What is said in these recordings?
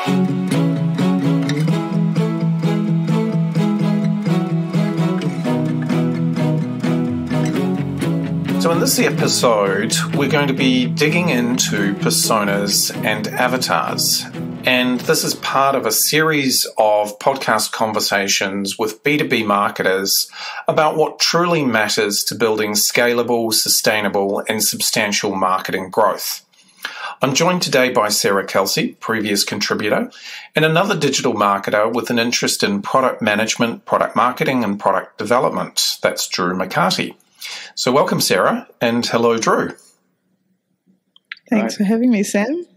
So in this episode, we're going to be digging into personas and avatars. And this is part of a series of podcast conversations with B2B marketers about what truly matters to building scalable, sustainable, and substantial marketing growth. I'm joined today by Sarah Kesley, previous contributor, and another digital marketer with an interest in product management, product marketing, and product development. That's Drew McCartie. So welcome, Sarah, and hello, Drew. Thanks for having me, Sam.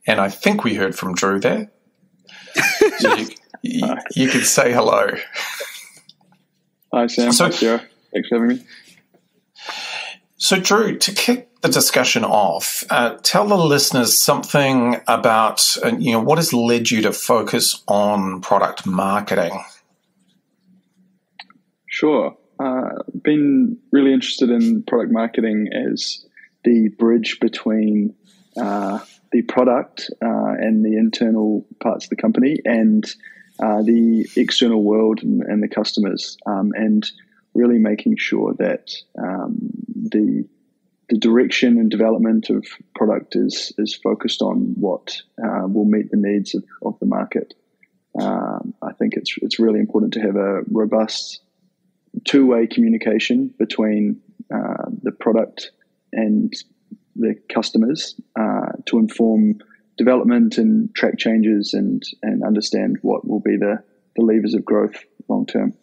And I think we heard from Drew there. So you could say hello. Hi, Sam. Hi, Sarah. Thanks for having me. So, Drew, to kick the discussion off, tell the listeners something about what has led you to focus on product marketing. Sure. Been really interested in product marketing as the bridge between the product and the internal parts of the company and the external world and the customers, and really making sure that the direction and development of product is focused on what will meet the needs of the market. I think it's really important to have a robust two-way communication between the product and the customers to inform development and track changes and understand what will be the levers of growth long term.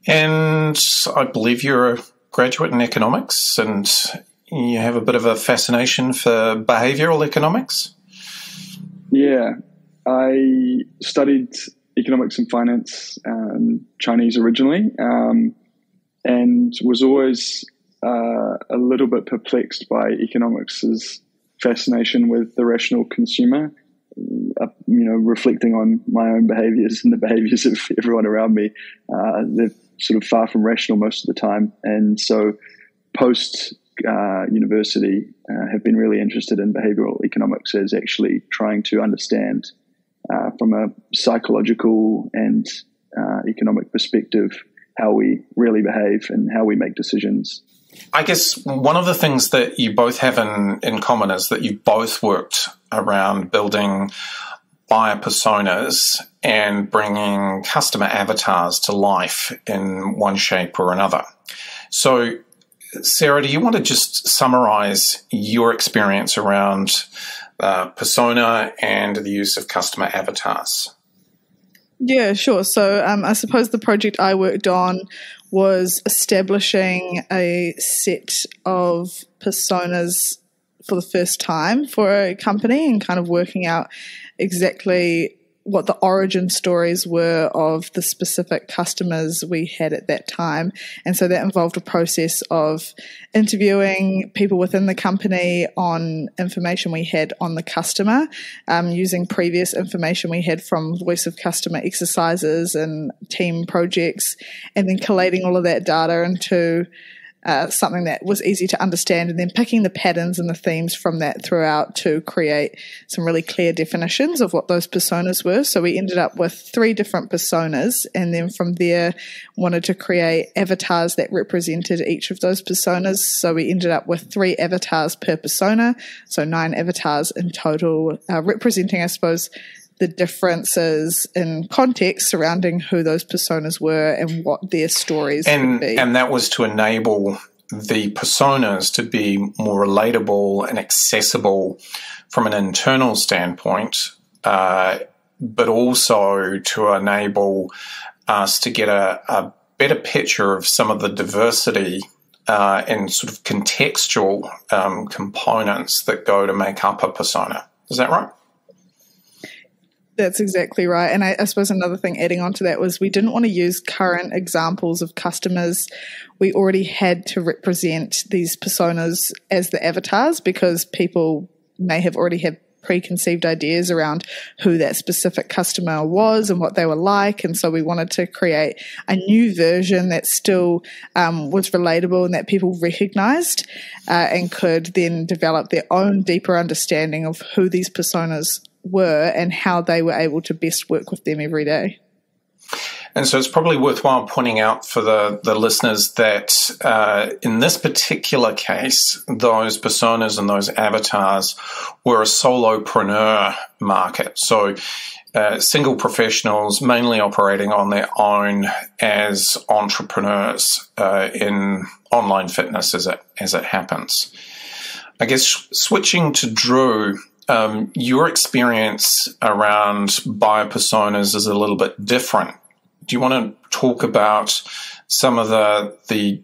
And I believe you're a graduate in economics and you have a bit of a fascination for behavioral economics. Yeah, I studied economics and finance, Chinese originally, and was always a little bit perplexed by economics' fascination with the rational consumer, reflecting on my own behaviors and the behaviors of everyone around me. They're sort of far from rational most of the time. And so post university, have been really interested in behavioral economics as actually trying to understand from a psychological and economic perspective how we really behave and how we make decisions. I guess one of the things that you both have in common is that you both worked around building buyer personas and bringing customer avatars to life in one shape or another. So, Sarah, do you want to just summarize your experience around persona and the use of customer avatars? Yeah, sure. So I suppose the project I worked on was establishing a set of personas for the first time for a company and kind of working out exactly what the origin stories were of the specific customers we had at that time. And so that involved a process of interviewing people within the company on information we had on the customer, using previous information we had from voice of customer exercises and team projects, and then collating all of that data into something that was easy to understand, and then picking the patterns and the themes from that throughout to create some really clear definitions of what those personas were. So we ended up with 3 different personas, and then from there wanted to create avatars that represented each of those personas. So we ended up with 3 avatars per persona, so 9 avatars in total, representing, I suppose, the differences in context surrounding who those personas were and what their stories would be. And that was to enable the personas to be more relatable and accessible from an internal standpoint, but also to enable us to get a better picture of some of the diversity and sort of contextual components that go to make up a persona. Is that right? That's exactly right. And I suppose another thing adding on to that was we didn't want to use current examples of customers. We already had to represent these personas as the avatars because people may have already preconceived ideas around who that specific customer was and what they were like. And so we wanted to create a new version that still was relatable and that people recognized and could then develop their own deeper understanding of who these personas were and how they were able to best work with them every day. And so it's probably worthwhile pointing out for the listeners that in this particular case, those personas and those avatars were a solopreneur market. So single professionals mainly operating on their own as entrepreneurs in online fitness as it happens. I guess switching to Drew, your experience around buyer personas is a little bit different. Do you want to talk about some of the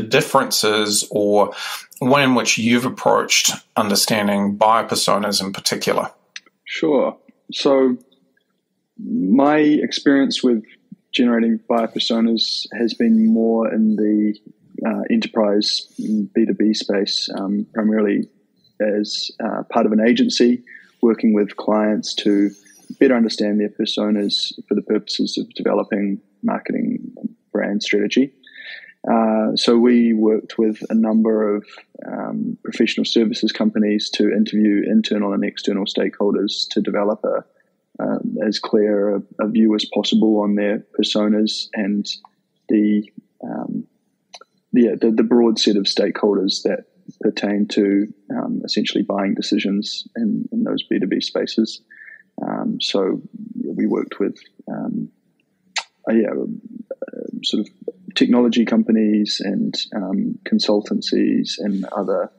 differences or way in which you've approached understanding buyer personas in particular? Sure. So my experience with generating buyer personas has been more in the enterprise B2B space, primarily as part of an agency working with clients to better understand their personas for the purposes of developing marketing brand strategy. So we worked with a number of professional services companies to interview internal and external stakeholders to develop as clear a view as possible on their personas and the broad set of stakeholders that pertain to essentially buying decisions in those B2B spaces. So we worked with sort of technology companies and consultancies and other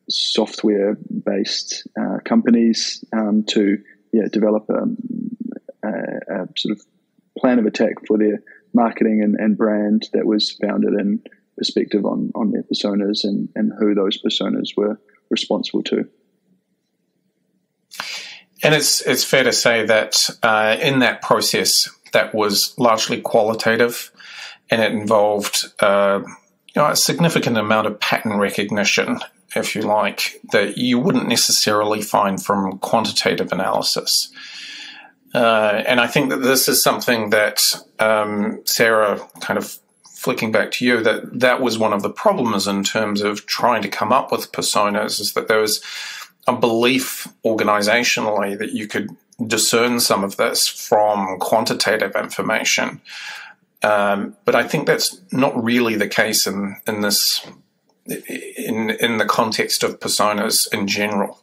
software-based companies to develop a sort of plan of attack for their marketing and brand that was founded in perspective on their personas and who those personas were responsible to. And it's fair to say that in that process, that was largely qualitative, and it involved a significant amount of pattern recognition, if you like, that you wouldn't necessarily find from quantitative analysis. And I think that this is something that Sarah, kind of flicking back to you, that was one of the problems in terms of trying to come up with personas, is that there was a belief organizationally that you could discern some of this from quantitative information. But I think that's not really the case in the context of personas in general.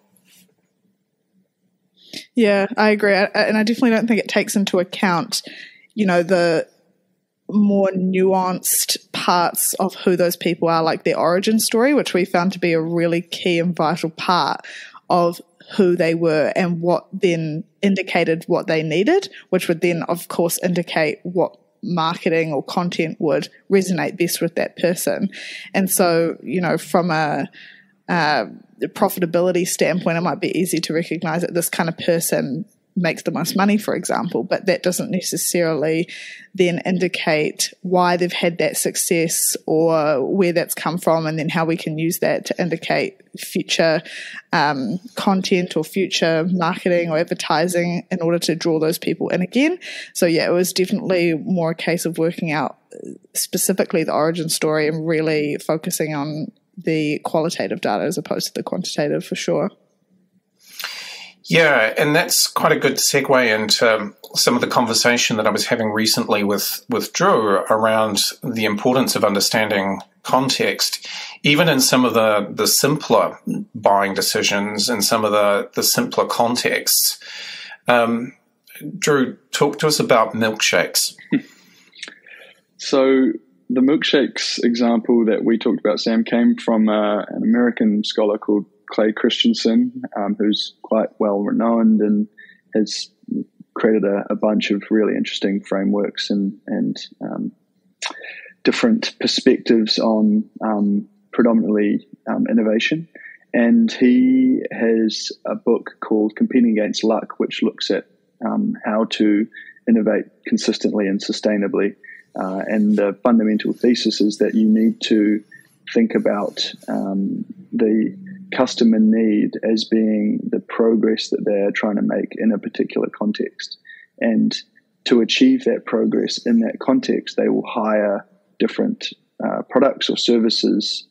Yeah, I agree. And I definitely don't think it takes into account, the more nuanced parts of who those people are, like their origin story, which we found to be a really key and vital part of who they were and what then indicated what they needed, which would then, of course, indicate what marketing or content would resonate best with that person. And so, from a profitability standpoint, it might be easy to recognize that this kind of person makes the most money, for example, but that doesn't necessarily then indicate why they've had that success or where that's come from, and then how we can use that to indicate future content or future marketing or advertising in order to draw those people in again. So yeah, it was definitely more a case of working out specifically the origin story and really focusing on the qualitative data as opposed to the quantitative, for sure. Yeah, and that's quite a good segue into some of the conversation that I was having recently with Drew around the importance of understanding context, even in some of the simpler buying decisions and some of the simpler contexts. Drew, talk to us about milkshakes. So the milkshakes example that we talked about, Sam, came from an American scholar called Clay Christensen, who's quite well renowned and has created a bunch of really interesting frameworks and different perspectives on predominantly innovation. And he has a book called Competing Against Luck, which looks at how to innovate consistently and sustainably. And the fundamental thesis is that you need to think about the customer need as being the progress that they're trying to make in a particular context. And to achieve that progress in that context, they will hire different products or services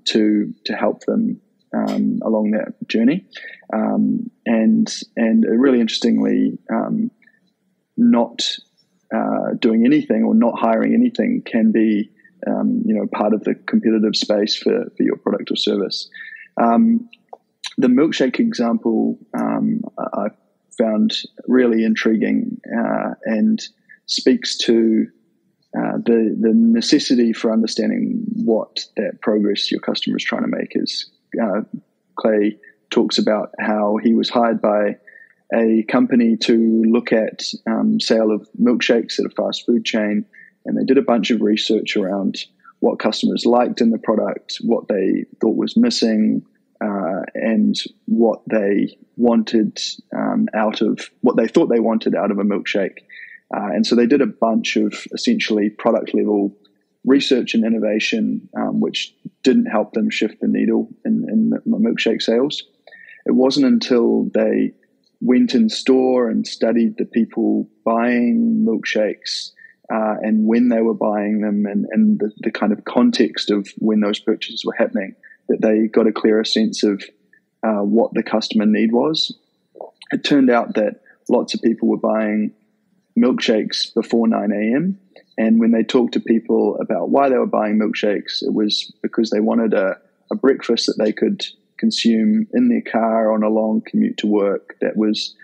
to help them along that journey. And really interestingly, not doing anything or not hiring anything can be part of the competitive space for your product or service. The milkshake example I found really intriguing and speaks to the necessity for understanding what that progress your customer is trying to make is. Clay talks about how he was hired by a company to look at sale of milkshakes at a fast food chain, and they did a bunch of research around what customers liked in the product, what they thought was missing, and what they wanted what they thought they wanted out of a milkshake. And so they did a bunch of essentially product level research and innovation, which didn't help them shift the needle in milkshake sales. It wasn't until they went in store and studied the people buying milkshakes and when they were buying them and the kind of context of when those purchases were happening that they got a clearer sense of what the customer need was. It turned out that lots of people were buying milkshakes before 9 a.m. And when they talked to people about why they were buying milkshakes, it was because they wanted a breakfast that they could consume in their car on a long commute to work that was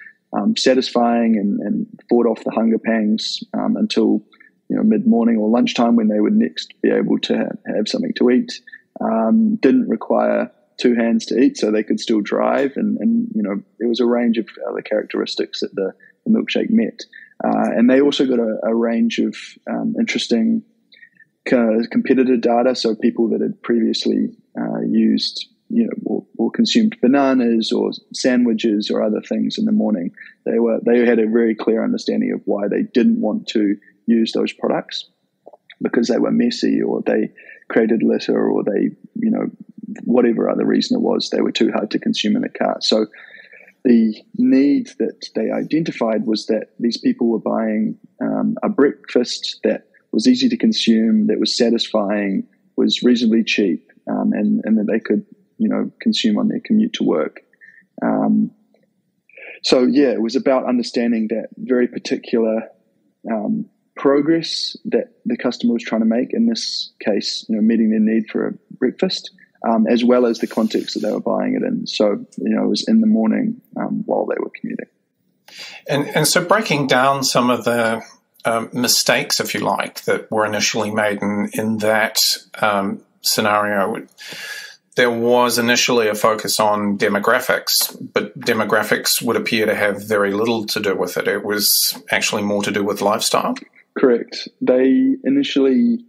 satisfying and fought off the hunger pangs until mid-morning or lunchtime when they would next be able to have something to eat. Didn't require two hands to eat, so they could still drive, and there was a range of other characteristics that the milkshake met. And they also got a range of interesting competitor data, so people that had previously used or consumed bananas or sandwiches or other things in the morning. They had a very clear understanding of why they didn't want to use those products, because they were messy or they created litter or they, whatever other reason it was, they were too hard to consume in the car. So the need that they identified was that these people were buying a breakfast that was easy to consume, that was satisfying, was reasonably cheap, and that they could, consume on their commute to work. So it was about understanding that very particular progress that the customer was trying to make, in this case, meeting their need for a breakfast, as well as the context that they were buying it in. So, it was in the morning while they were commuting. And so breaking down some of the mistakes, if you like, that were initially made in that scenario, there was initially a focus on demographics, but demographics would appear to have very little to do with it. It was actually more to do with lifestyle. Correct. They initially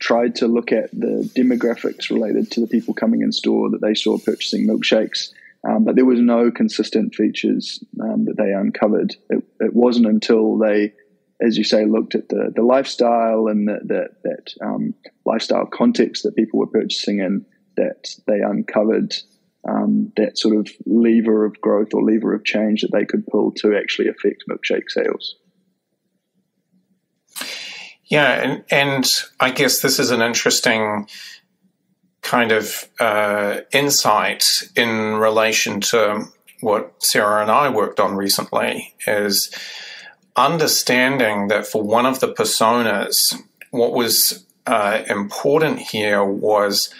tried to look at the demographics related to the people coming in store that they saw purchasing milkshakes, but there was no consistent features that they uncovered. It wasn't until they, as you say, looked at the lifestyle and that lifestyle context that people were purchasing in, that they uncovered that sort of lever of growth or lever of change that they could pull to actually affect milkshake sales. Yeah, and I guess this is an interesting kind of insight in relation to what Sarah and I worked on recently, is understanding that for one of the personas, what was important here was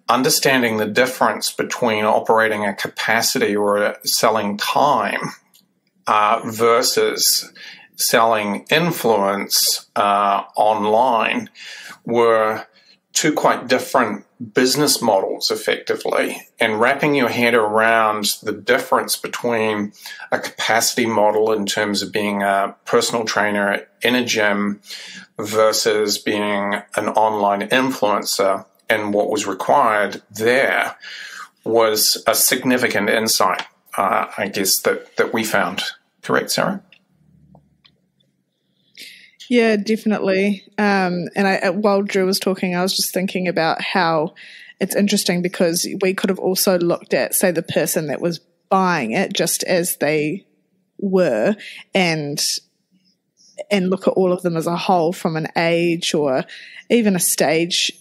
understanding the difference between operating a capacity or selling time versus selling influence online were two quite different business models, effectively, and wrapping your head around the difference between a capacity model in terms of being a personal trainer in a gym versus being an online influencer, and what was required there was a significant insight, I guess, that we found. Correct, Sarah? Yeah, definitely. And while Drew was talking, I was just thinking about how it's interesting because we could have also looked at, say, the person that was buying it just as they were, and look at all of them as a whole from an age or even a stage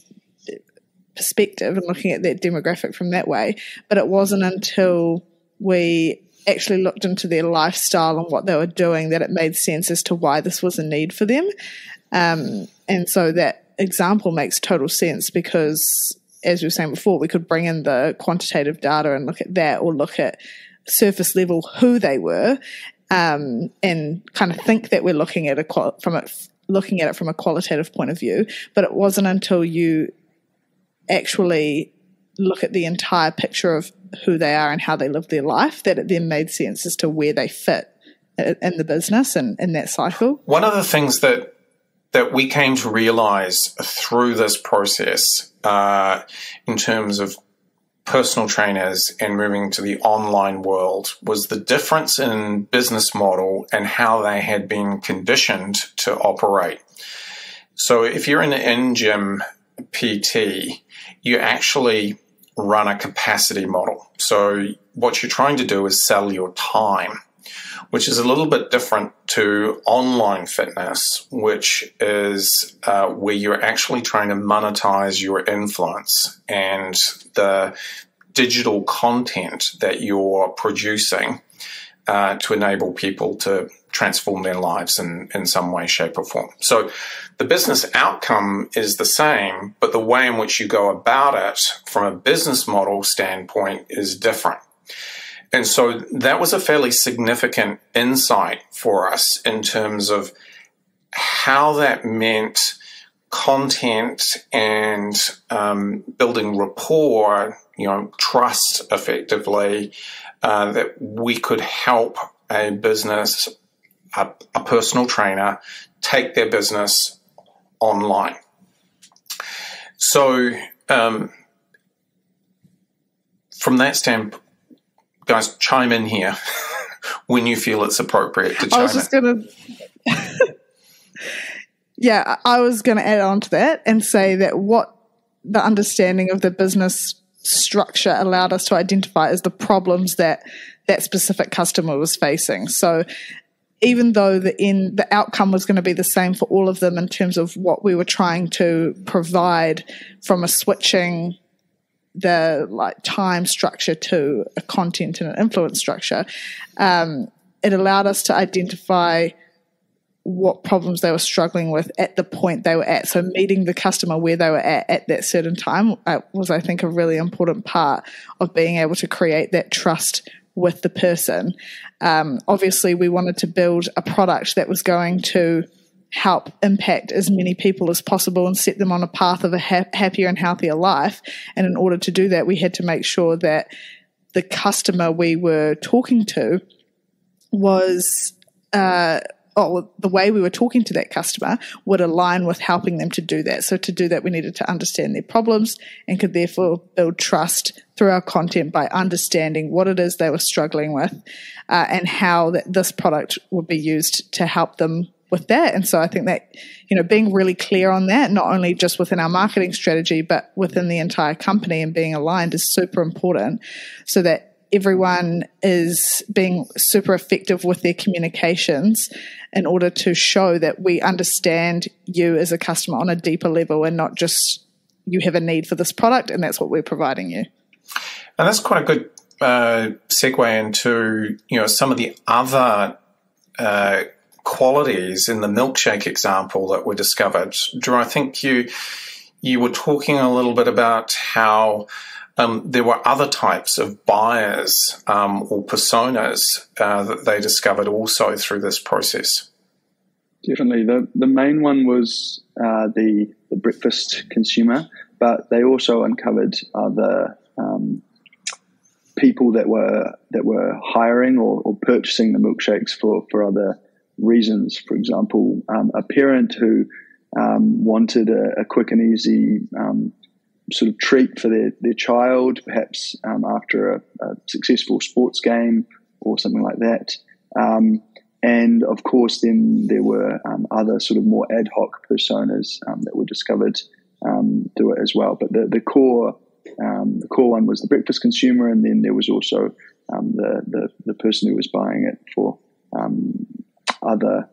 perspective, and looking at that demographic from that way. But it wasn't until we actually looked into their lifestyle and what they were doing that it made sense as to why this was a need for them. And so that example makes total sense because, as we were saying before, we could bring in the quantitative data and look at that, or look at surface level who they were, and kind of think that we're looking at it from a qualitative point of view. But it wasn't until you actually look at the entire picture of who they are and how they live their life that it then made sense as to where they fit in the business and in that cycle. One of the things that we came to realize through this process in terms of personal trainers and moving to the online world was the difference in business model and how they had been conditioned to operate. So if you're an in-gym PT, you actually run a capacity model. So what you're trying to do is sell your time, which is a little bit different to online fitness, which is where you're actually trying to monetize your influence and the digital content that you're producing to enable people to transform their lives in some way, shape, or form. So the business outcome is the same, but the way in which you go about it from a business model standpoint is different. And so that was a fairly significant insight for us in terms of how that meant content and building rapport, trust effectively, that we could help a business, a personal trainer, take their business online. So from that standpoint, guys, chime in here when you feel it's appropriate to chime in. I was just going to... Yeah, I was going to add on to that and say that what the understanding of the business structure allowed us to identify as the problems that specific customer was facing. So even though the outcome was going to be the same for all of them in terms of what we were trying to provide from a switching the time structure to a content and an influence structure, it allowed us to identify what problems they were struggling with at the point they were at. So meeting the customer where they were at that certain time was, I think, a really important part of being able to create that trust with the person. Obviously, we wanted to build a product that was going to help impact as many people as possible and set them on a path of a happier and healthier life. And in order to do that, we had to make sure that the customer we were talking to was the way we were talking to that customer would align with helping them to do that. So to do that, we needed to understand their problems and could therefore build trust through our content by understanding what it is they were struggling with and how this product would be used to help them with that. And so I think that, being really clear on that, not only just within our marketing strategy, but within the entire company and being aligned is super important so that everyone is being super effective with their communications in order to show that we understand you as a customer on a deeper level and not just you have a need for this product and that's what we're providing you. And that's quite a good segue into, some of the other qualities in the milkshake example that were discovered. Drew, I think you were talking a little bit about how there were other types of buyers or personas that they discovered also through this process. Definitely. The main one was the breakfast consumer, but they also uncovered other people that were hiring or purchasing the milkshakes for other reasons. For example, a parent who wanted a quick and easy sort of treat for their child, perhaps after a successful sports game or something like that. And of course, then there were other sort of more ad hoc personas that were discovered through it as well. But the core the core one was the breakfast consumer, and then there was also the person who was buying it for other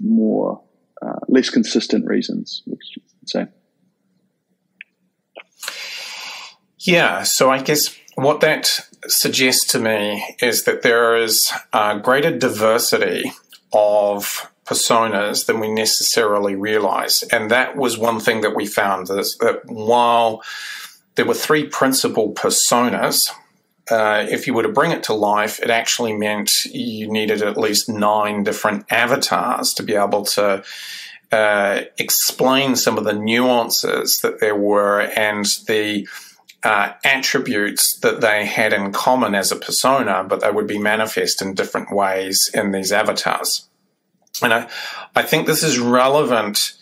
more less consistent reasons, which you could say. Yeah, so I guess what that suggests to me is that there is greater diversity of personas than we necessarily realize. And that was one thing that we found, is that while there were three principal personas, if you were to bring it to life, it actually meant you needed at least 9 different avatars to be able to explain some of the nuances that there were and the attributes that they had in common as a persona, but they would be manifest in different ways in these avatars. And I think this is relevant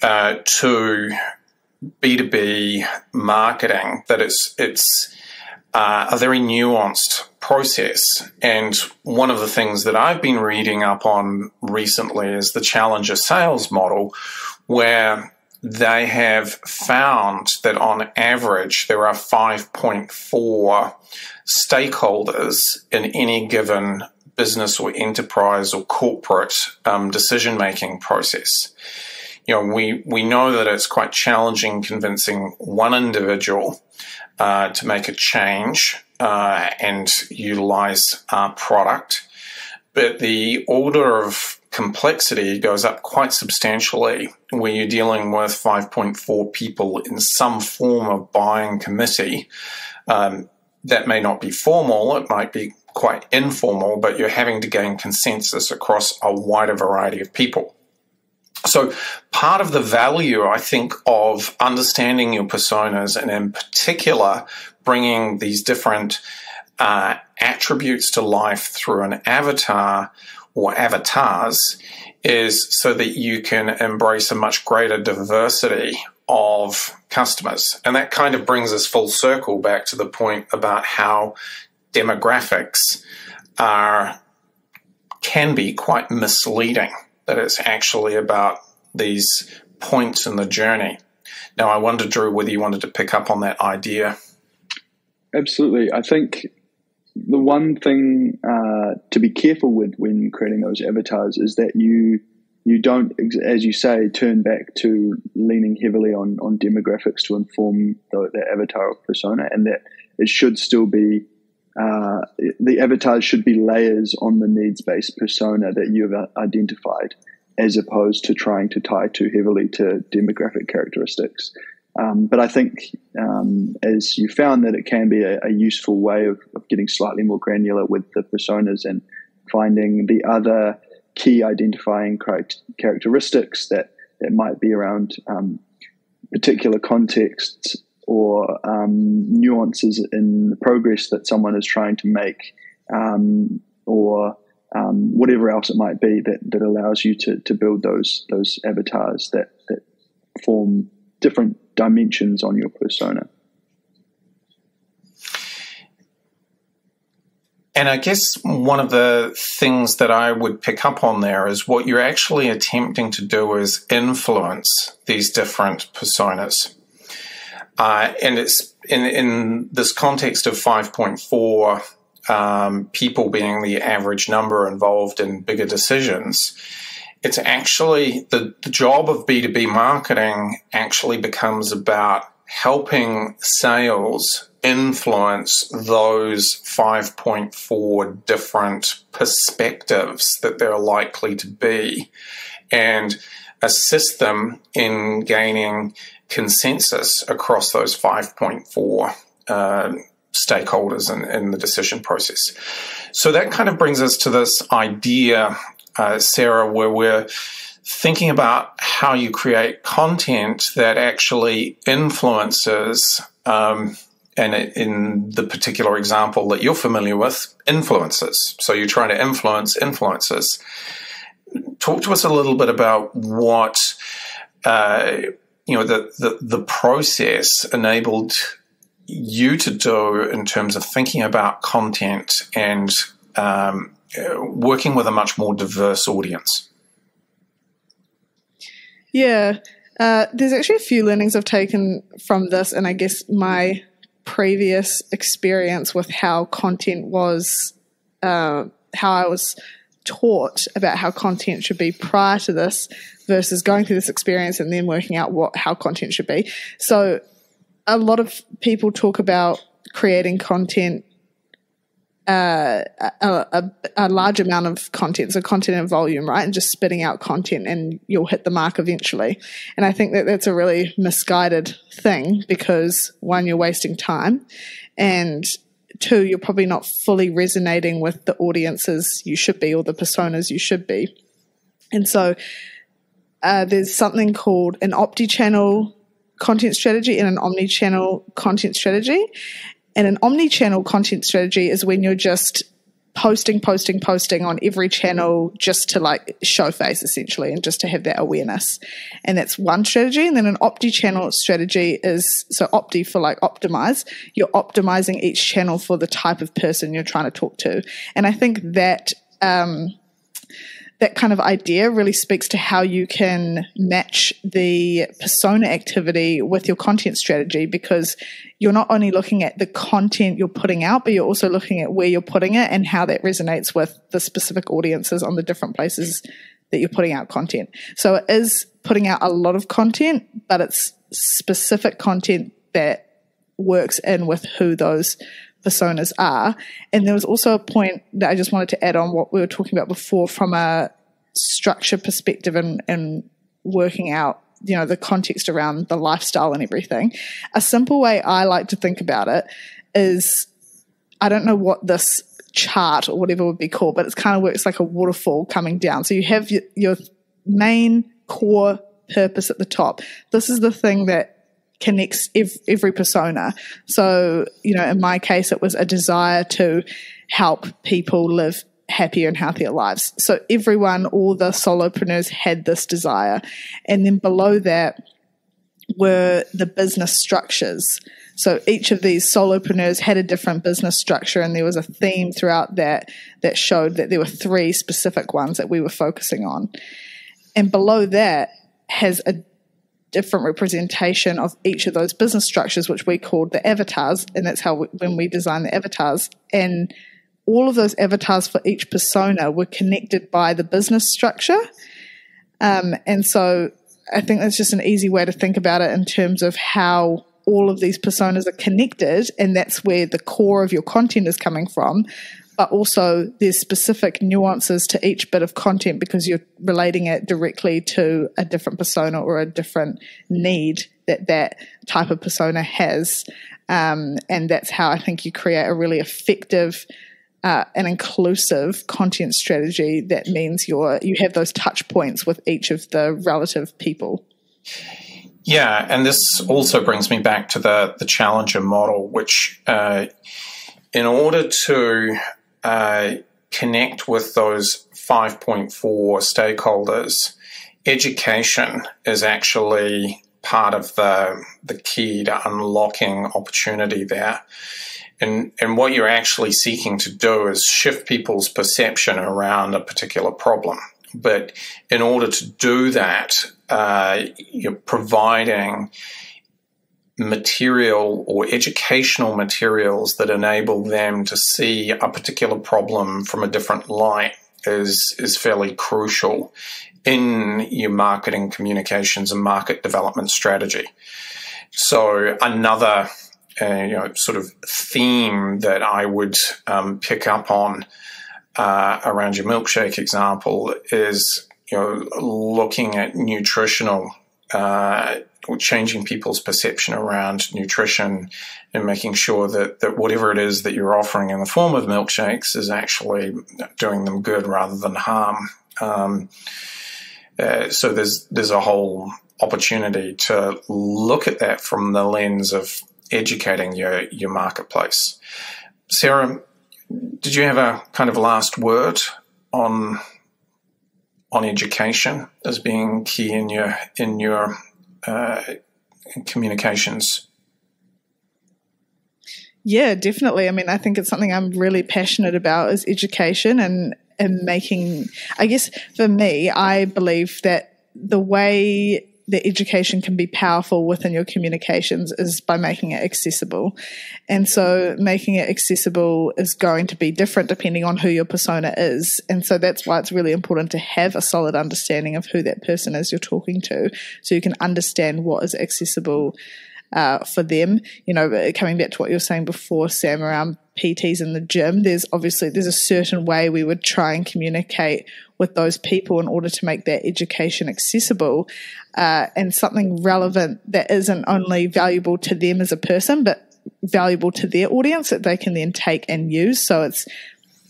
to B2B marketing, that it's a very nuanced process. And one of the things that I've been reading up on recently is the Challenger sales model, where they have found that on average there are 5.4 stakeholders in any given business or enterprise or corporate decision-making process. You know, we know that it's quite challenging convincing one individual to make a change and utilize our product, but the order of complexity goes up quite substantially where you're dealing with 5.4 people in some form of buying committee. That may not be formal, it might be quite informal, but you're having to gain consensus across a wider variety of people. So part of the value, I think, of understanding your personas, and in particular bringing these different attributes to life through an avatar or avatars, is so that you can embrace a much greater diversity of customers. And that kind of brings us full circle back to the point about how demographics can be quite misleading, that it's actually about these points in the journey. Now, I wonder, Drew, whether you wanted to pick up on that idea. Absolutely. I think the one thing to be careful with when creating those avatars is that you don't, as you say, turn back to leaning heavily on demographics to inform the avatar or persona, and that it should still be the avatars should be layers on the needs-based persona that you've identified, as opposed to trying to tie too heavily to demographic characteristics. But I think as you found that it can be a useful way of getting slightly more granular with the personas and finding the other key identifying characteristics that might be around particular contexts or nuances in the progress that someone is trying to make, or whatever else it might be that allows you to build those avatars that form different dimensions on your persona. And I guess one of the things that I would pick up on there is what you're actually attempting to do is influence these different personas. And it's in this context of 5.4 people being the average number involved in bigger decisions. It's actually the job of B2B marketing actually becomes about helping sales influence those 5.4 different perspectives that there are likely to be, and assist them in gaining consensus across those 5.4 stakeholders in the decision process. So that kind of brings us to this idea, Sarah, where we're thinking about how you create content that actually influences, and in the particular example that you're familiar with, influences. So you're trying to influence influences. Talk to us a little bit about what the process enabled you to do in terms of thinking about content and working with a much more diverse audience. Yeah. There's actually a few learnings I've taken from this, and I guess my previous experience with how content was, how I was taught about how content should be prior to this versus going through this experience and then working out how content should be. So a lot of people talk about creating content, a large amount of content, so content and volume, right? And just spitting out content and you'll hit the mark eventually. And I think that that's a really misguided thing because, one, you're wasting time, and two, you're probably not fully resonating with the audiences you should be or the personas you should be. And so there's something called an omni-channel content strategy and an omni-channel content strategy. And an omni-channel content strategy is when you're just posting on every channel just to like show face essentially and just to have that awareness. And that's one strategy. And then an omni-channel strategy is, so opti for like optimize, you're optimizing each channel for the type of person you're trying to talk to. And I think that that kind of idea really speaks to how you can match the persona activity with your content strategy, because you're not only looking at the content you're putting out, but you're also looking at where you're putting it and how that resonates with the specific audiences on the different places that you're putting out content. So it is putting out a lot of content, but it's specific content that works in with who those personas are. And there was also a point that I just wanted to add on what we were talking about before from a structure perspective and working out, you know, the context around the lifestyle and everything. A simple way I like to think about it is, I don't know what this chart or whatever would be called, but it kind of works like a waterfall coming down. So you have your main core purpose at the top. This is the thing that connects every persona. So, you know, in my case, it was a desire to help people live happier and healthier lives. So everyone, all the solopreneurs had this desire. And then below that were the business structures. So each of these solopreneurs had a different business structure, and there was a theme throughout that showed that there were three specific ones that we were focusing on. And below that has a different representation of each of those business structures, which we called the avatars. And that's how when we designed the avatars. And all of those avatars for each persona were connected by the business structure. And so I think that's just an easy way to think about it in terms of how all of these personas are connected, and that's where the core of your content is coming from. But also there's specific nuances to each bit of content because you're relating it directly to a different persona or a different need that type of persona has. And that's how I think you create a really effective and inclusive content strategy that means you have those touch points with each of the relative people. Yeah, and this also brings me back to the challenger model, which in order to connect with those 5.4 stakeholders, education is actually part of the key to unlocking opportunity there. And what you're actually seeking to do is shift people's perception around a particular problem. But in order to do that, you're providing material or educational materials that enable them to see a particular problem from a different light is fairly crucial in your marketing communications and market development strategy. So another sort of theme that I would pick up on around your milkshake example is, looking at nutritional, or changing people's perception around nutrition and making sure that whatever it is that you're offering in the form of milkshakes is actually doing them good rather than harm. So there's a whole opportunity to look at that from the lens of educating your marketplace. Sarah, did you have a kind of last word on education as being key in your communications? Yeah, definitely. I mean, I think it's something I'm really passionate about is education and making, I guess for me, I believe that the way that education can be powerful within your communications is by making it accessible. And so making it accessible is going to be different depending on who your persona is. And so that's why it's really important to have a solid understanding of who that person is you're talking to, so you can understand what is accessible for them. You know, coming back to what you were saying before, Sam, around PTs in the gym, there's a certain way we would try and communicate with those people in order to make that education accessible, and something relevant that isn't only valuable to them as a person, but valuable to their audience that they can then take and use. So it's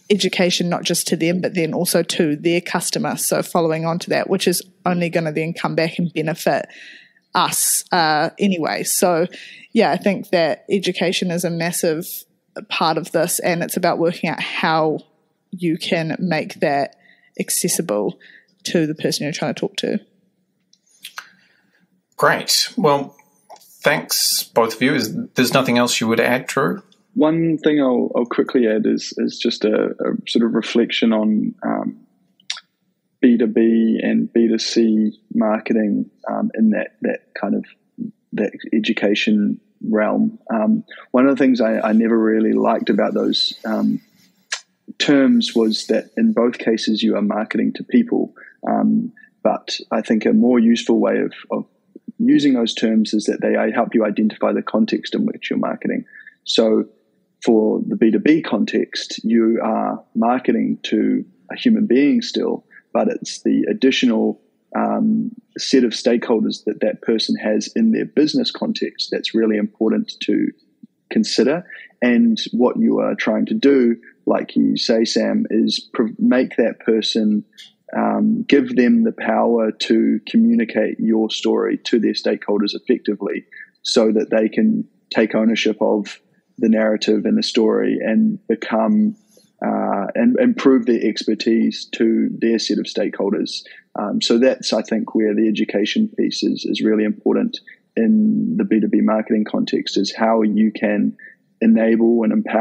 education not just to them, but then also to their customer. So following on to that, which is only going to then come back and benefit us anyway. So yeah, I think that education is a massive part of this, and it's about working out how you can make that accessible to the person you're trying to talk to. Great. Well, thanks both of you. There's nothing else you would add, Drew? One thing I'll quickly add is just a sort of reflection on B2B and B2C marketing in that kind of that education realm. One of the things I never really liked about those terms was that in both cases you are marketing to people, but I think a more useful way of using those terms is that they help you identify the context in which you're marketing. So for the B2B context, you are marketing to a human being still, but it's the additional set of stakeholders that person has in their business context that's really important to consider. And what you are trying to do, like you say, Sam, is make that person, give them the power to communicate your story to their stakeholders effectively, so that they can take ownership of the narrative and the story and become and improve their expertise to their set of stakeholders. So that's, I think, where the education piece is really important in the B2B marketing context, is how you can enable and empower